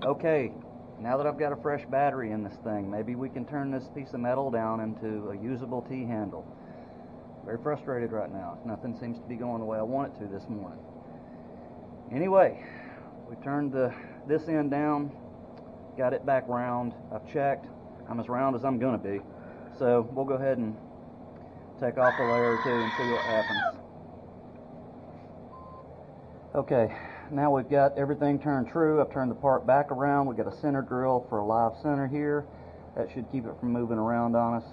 Okay, now that I've got a fresh battery in this thing, maybe we can turn this piece of metal down into a usable T-handle. Very frustrated right now. Nothing seems to be going the way I want it to this morning. Anyway, we turned this end down, got it back round. I've checked. I'm as round as I'm going to be. So we'll go ahead and take off a layer or two and see what happens. Okay, now we've got everything turned true. I've turned the part back around. We've got a center drill for a live center here. That should keep it from moving around on us.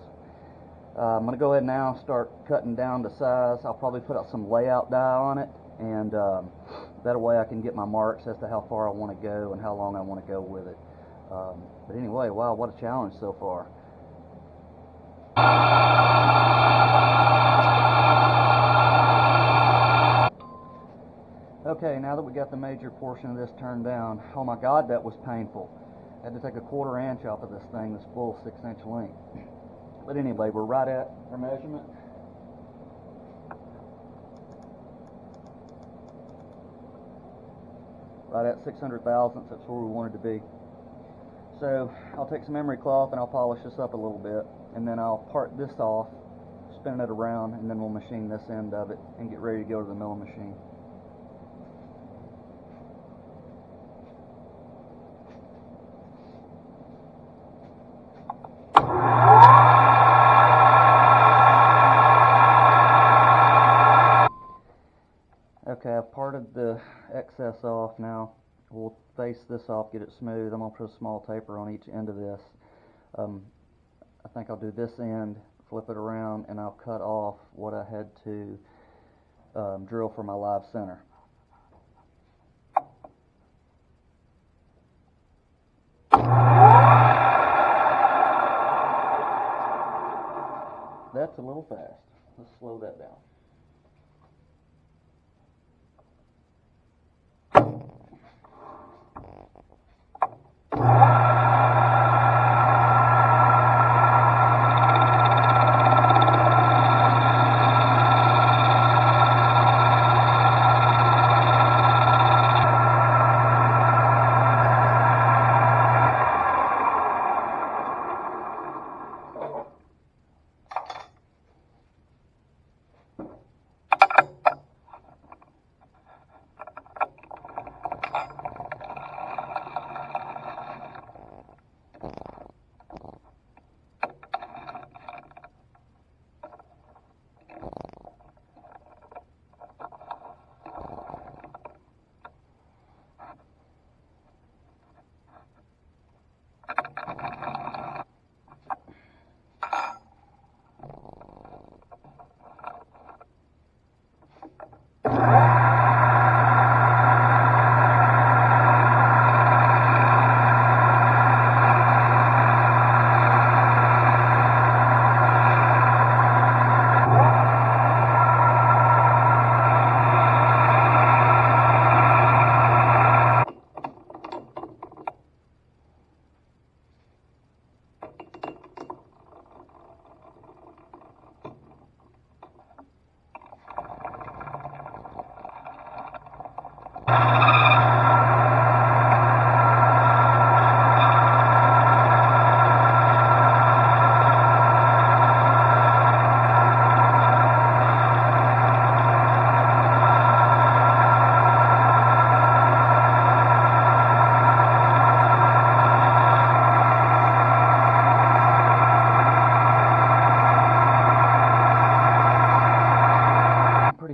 I'm going to go ahead now and start cutting down to size. I'll probably put out some layout dye on it, and that way I can get my marks as to how far I want to go and how long I want to go with it. But anyway, wow, what a challenge so far. Okay, now that we got the major portion of this turned down, oh my God, that was painful. I had to take a 1/4 inch off of this thing, this full 6-inch length. But anyway, we're right at our measurement. Right at 600 thousandths, that's where we wanted to be. So I'll take some emery cloth and I'll polish this up a little bit, and then I'll part this off, spin it around, and then we'll machine this end of it and get ready to go to the milling machine. Okay, I've parted the excess off now. We'll face this off, get it smooth. I'm going to put a small taper on each end of this. I think I'll do this end, flip it around, and I'll cut off what I had to drill for my live center. That's a little fast. Let's slow that down.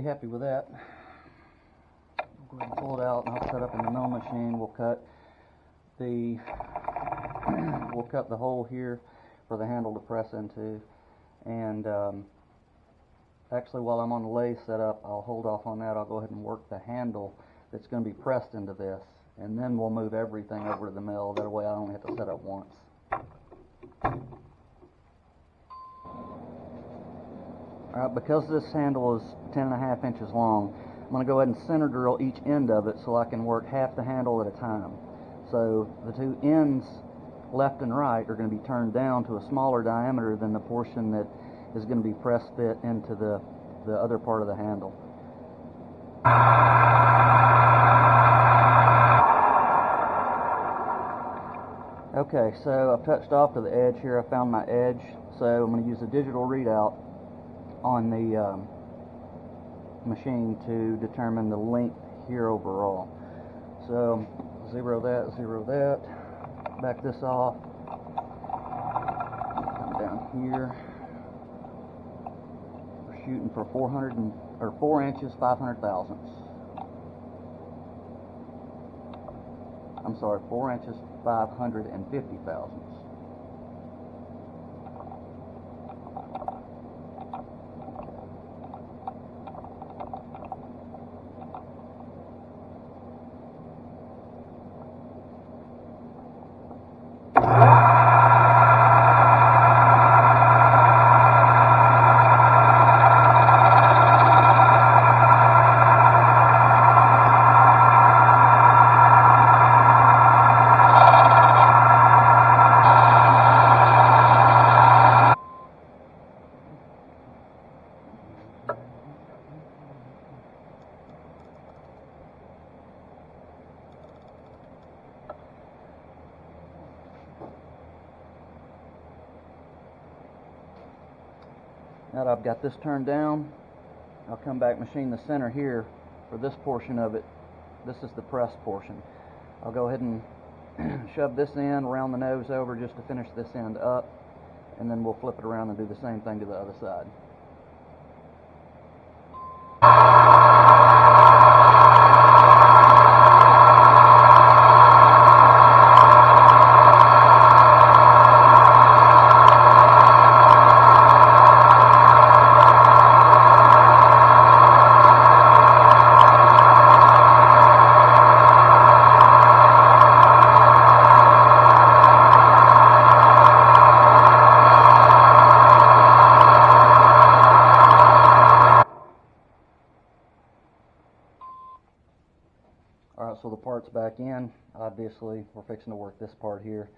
Happy with that. I'll go ahead and pull it out, and I'll set up in the mill machine. We'll cut the hole here for the handle to press into, and actually while I'm on the lathe setup, I'll hold off on that. I'll go ahead and work the handle that's going to be pressed into this, and then we'll move everything over to the mill. That way I only have to set up once. Because this handle is 10.5 inches long, I'm going to go ahead and center drill each end of it so I can work half the handle at a time. So the two ends, left and right, are going to be turned down to a smaller diameter than the portion that is going to be press fit into the other part of the handle. Okay, so I've touched off to the edge here. I found my edge, so I'm going to use a digital readout on the machine to determine the length here overall. So zero that, back this off, come down here. We're shooting for 4 inches 500 thousandths. I'm sorry, 4 inches 550 thousandths. Now that I've got this turned down, I'll come back, machine the center here for this portion of it. This is the press portion. I'll go ahead and shove this end, round the nose over just to finish this end up, and then we'll flip it around and do the same thing to the other side. Alright, so the part's back in. Obviously, we're fixing to work this part here.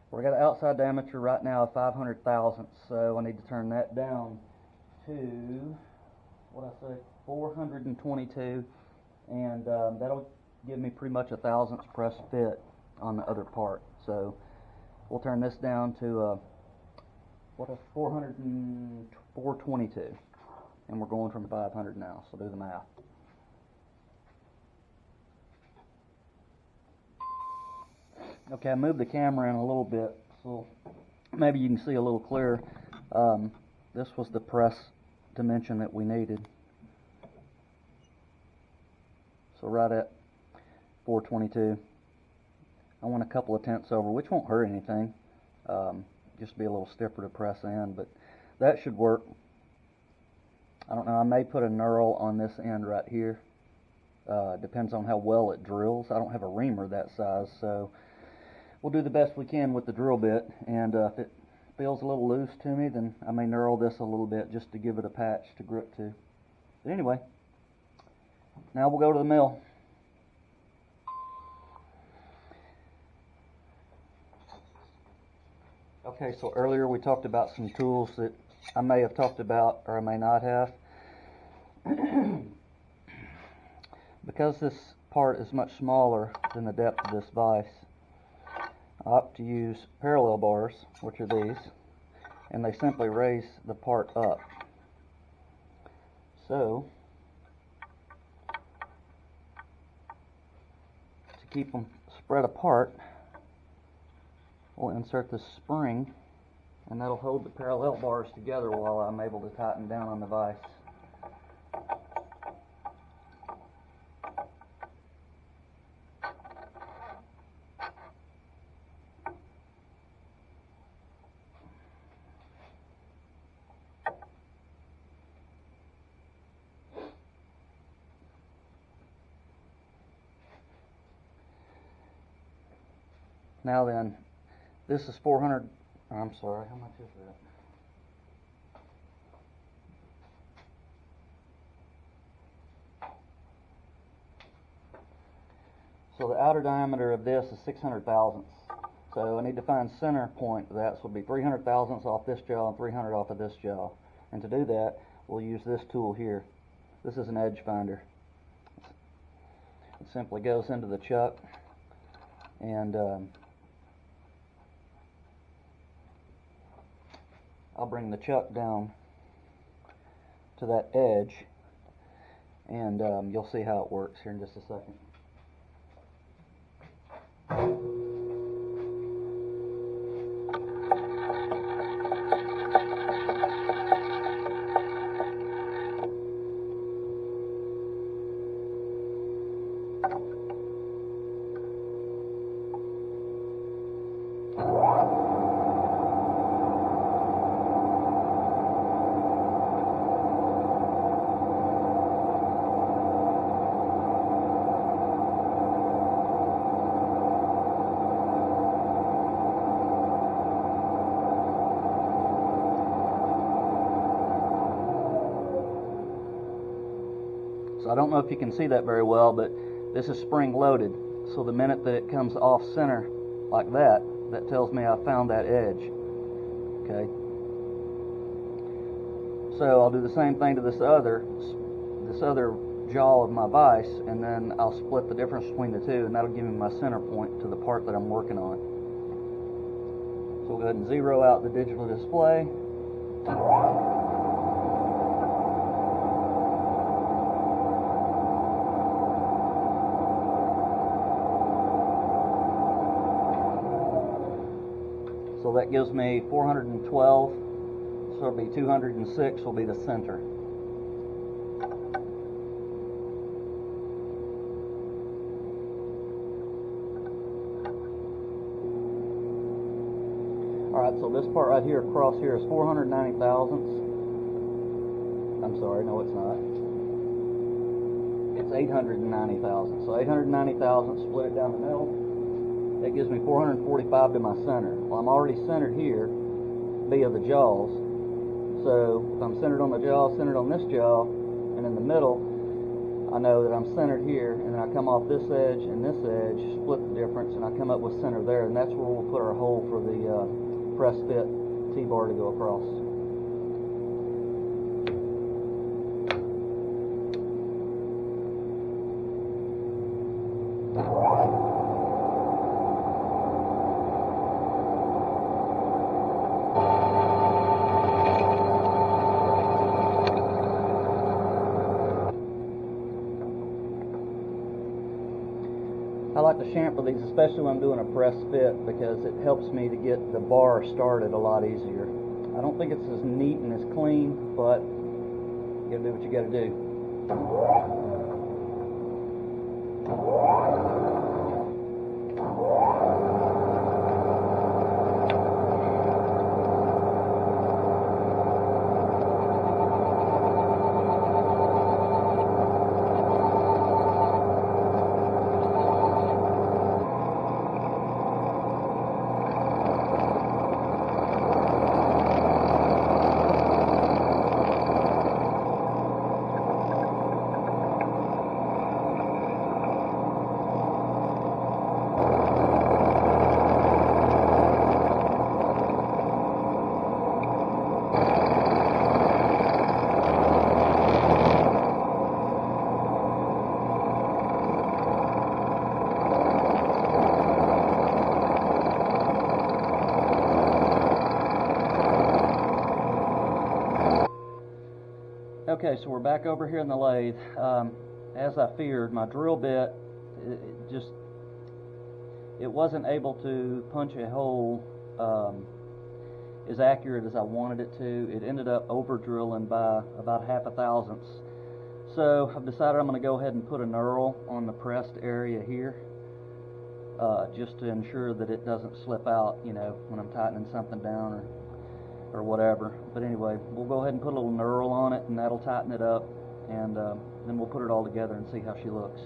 We've got an outside diameter right now of 500 thousandths, so I need to turn that down to, what I say, 422, and that'll give me pretty much a thousandths press fit on the other part. So we'll turn this down to 422, and we're going from 500 now, so do the math. Okay, I moved the camera in a little bit, so maybe you can see a little clearer. This was the press dimension that we needed. So right at 422. I want a couple of tenths over, which won't hurt anything. Just be a little stiffer to press in, but that should work. I don't know, I may put a knurl on this end right here. Depends on how well it drills. I don't have a reamer that size, so we'll do the best we can with the drill bit, and if it feels a little loose to me, then I may knurl this a little bit just to give it a patch to grip to. But anyway, now we'll go to the mill. Okay, so earlier we talked about some tools that I may have talked about or I may not have. Because this part is much smaller than the depth of this vise, I opt to use parallel bars, which are these, and they simply raise the part up. So, to keep them spread apart, we'll insert this spring, and that'll hold the parallel bars together while I'm able to tighten down on the vise. Now then, this is 400, I'm sorry, how much is that? So the outer diameter of this is 600 thousandths. So I need to find center point of that, so it'll be 300 thousandths off this jaw and 300 off of this jaw. And to do that, we'll use this tool here. This is an edge finder. It simply goes into the chuck, and I'll bring the chuck down to that edge, and you'll see how it works here in just a second. So I don't know if you can see that very well, but this is spring loaded. So the minute that it comes off center like that, that tells me I found that edge. Okay. So I'll do the same thing to this other jaw of my vise, and then I'll split the difference between the two, and that'll give me my center point to the part that I'm working on. So we'll go ahead and zero out the digital display. So that gives me 412, so it'll be 206 will be the center. Alright, so this part right here across here is 490 thousandths. I'm sorry, no it's not. It's 890 thousandths. So 890 thousandths, split it down the middle. That gives me 445 to my center. Well, I'm already centered here via the jaws. So if I'm centered on the jaw, centered on this jaw, and in the middle, I know that I'm centered here, and then I come off this edge and this edge, split the difference, and I come up with center there, and that's where we'll put our hole for the press fit T-bar to go across. I like to chamfer these, especially when I'm doing a press fit, because it helps me to get the bar started a lot easier. I don't think it's as neat and as clean, but you gotta do what you gotta do. Okay, so we're back over here in the lathe. As I feared, my drill bit, it wasn't able to punch a hole as accurate as I wanted it to. It ended up over drilling by about half a thousandths. So I've decided I'm going to go ahead and put a knurl on the pressed area here, just to ensure that it doesn't slip out, you know, when I'm tightening something down or whatever. But anyway, we'll go ahead and put a little knurl on it, and that'll tighten it up, and then we'll put it all together and see how she looks.